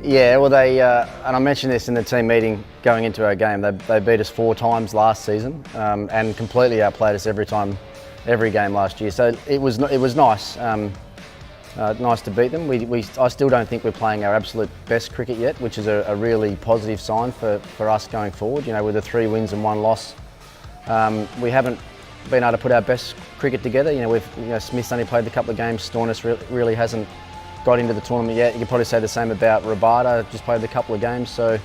Yeah, well and I mentioned this in the team meeting going into our game, they beat us 4 times last season and completely outplayed us every game last year. So it was nice, nice to beat them. I still don't think we're playing our absolute best cricket yet, which is a really positive sign for us going forward. You know, with the 3 wins and 1 loss, we haven't been able to put our best cricket together. You know, Smith's only played a couple of games. Stoinis really hasn't got into the tournament yet. You could probably say the same about Rabada, just played a couple of games. So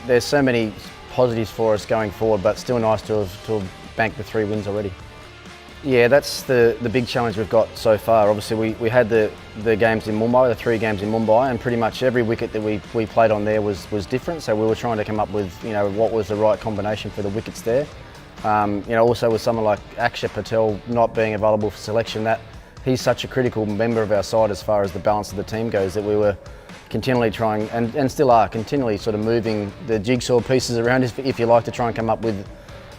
there's so many positives for us going forward, but still nice to have banked the 3 wins already. Yeah, that's the big challenge we've got so far. Obviously we had the games in Mumbai, the 3 games in Mumbai, and pretty much every wicket that we played on there was different. So we were trying to come up with, you know, what was the right combination for the wickets there. You know, also with someone like Akshar Patel not being available for selection, that he's such a critical member of our side as far as the balance of the team goes, that we were continually trying, and still are, continually sort of moving the jigsaw pieces around, if you like, to try and come up with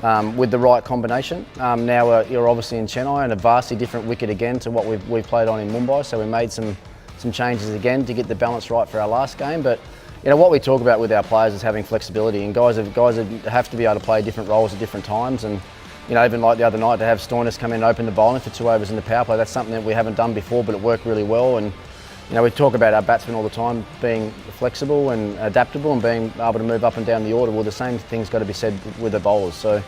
the right combination. Now you're obviously in Chennai and a vastly different wicket again to what we've played on in Mumbai, so we made some changes again to get the balance right for our last game. But you know, what we talk about with our players is having flexibility, and guys have to be able to play different roles at different times. And you know, even like the other night, to have Stoinis come in and open the bowling for 2 overs in the power play, that's something that we haven't done before, but it worked really well. And you know, we talk about our batsmen all the time being flexible and adaptable and being able to move up and down the order. Well, the same thing's got to be said with the bowlers. So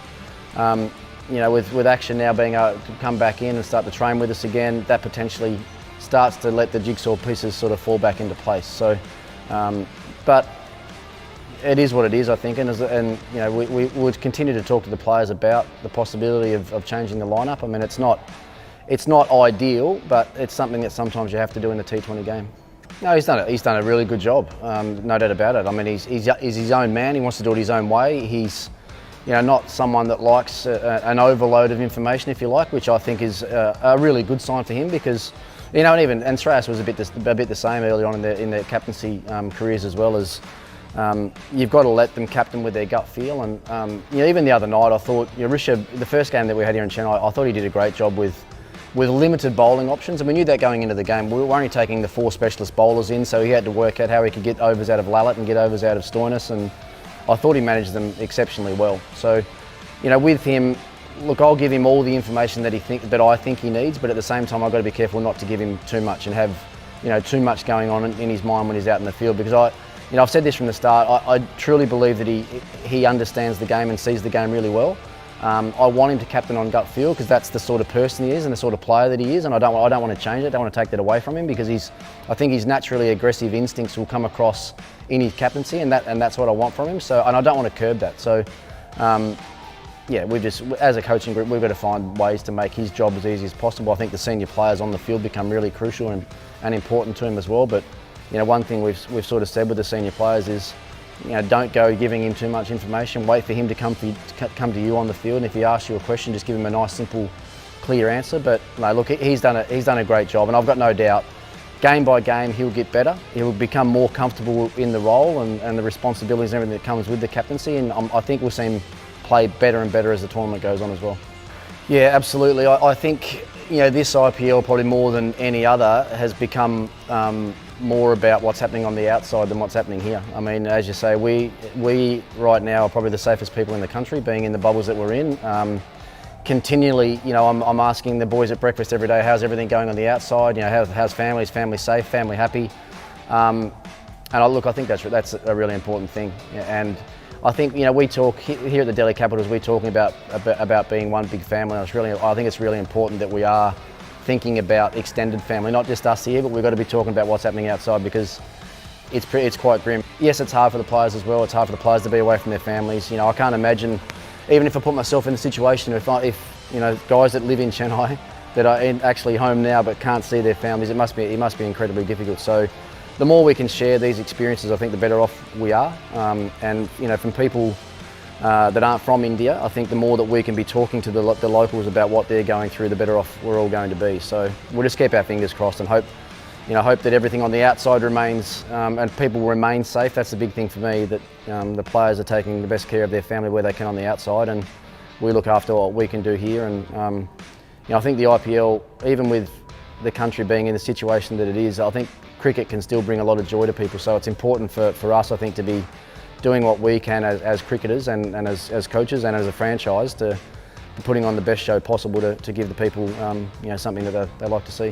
you know, with Akshar now being able to come back in and start to train with us again, that potentially starts to let the jigsaw pieces sort of fall back into place. So but it is what it is, I think, and you know, we would continue to talk to the players about the possibility of changing the lineup. I mean, it's not ideal, but it's something that sometimes you have to do in the T20 game. No, he's done a really good job, no doubt about it. I mean, he's his own man. He wants to do it his own way. He's, you know, not someone that likes an overload of information, if you like, which I think is a really good sign for him, because you know, and Shreyas was a bit the same early on in their captaincy careers as well. As you've got to let them captain with their gut feel. And you know, even the other night, I thought, you know, Rishabh, the first game that we had here in Chennai, I thought he did a great job with limited bowling options, and we knew that going into the game. We were only taking the 4 specialist bowlers in, so he had to work out how he could get overs out of Lalit and get overs out of Stoinis, and I thought he managed them exceptionally well. So, you know, with him, look, I'll give him all the information that I think he needs, but at the same time, I've got to be careful not to give him too much and have, you know, too much going on in his mind when he's out in the field, because you know, I've said this from the start, I truly believe that he understands the game and sees the game really well. I want him to captain on gut feel, because that's the sort of person he is and the sort of player that he is, and I don't want to change it. I don't want to take that away from him, because I think his naturally aggressive instincts will come across in his captaincy, and that's what I want from him. So, and I don't want to curb that. So, yeah, as a coaching group, we've got to find ways to make his job as easy as possible. I think the senior players on the field become really crucial and important to him as well. But you know, one thing we've sort of said with the senior players is, you know, don't go giving him too much information. Wait for him to come to you on the field, and if he asks you a question, just give him a nice, simple, clear answer. But no, look, he's done a great job, and I've got no doubt, game by game, he'll get better. He'll become more comfortable in the role and the responsibilities and everything that comes with the captaincy, and I think we'll see him play better and better as the tournament goes on as well. Yeah, absolutely. I think, you know, this IPL, probably more than any other, has become more about what's happening on the outside than what's happening here. I mean, as you say, we right now are probably the safest people in the country, being in the bubbles that we're in. Continually, you know, I'm asking the boys at breakfast every day, how's everything going on the outside? You know, how's family? Is family safe? Family happy? And I think that's a really important thing. And I think, you know, we talk here at the Delhi Capitals, we're talking about being one big family. I think it's really important that we are thinking about extended family, not just us here, but we've got to be talking about what's happening outside, because it's quite grim. Yes, it's hard for the players as well. It's hard for the players to be away from their families. You know, I can't imagine, even if I put myself in the situation, if you know, guys that live in Chennai that are actually home now but can't see their families, it must be incredibly difficult. So the more we can share these experiences, I think the better off we are. And you know, from people that aren't from India, I think the more that we can be talking to the locals about what they're going through, the better off we're all going to be. So we'll just keep our fingers crossed and hope that everything on the outside remains and people remain safe. That's the big thing for me, that the players are taking the best care of their family where they can on the outside, and we look after what we can do here. And you know, I think the IPL, even with the country being in the situation that it is, I think cricket can still bring a lot of joy to people. So it's important for us, I think, to be doing what we can as cricketers and as coaches and as a franchise to putting on the best show possible to give the people something that they like to see.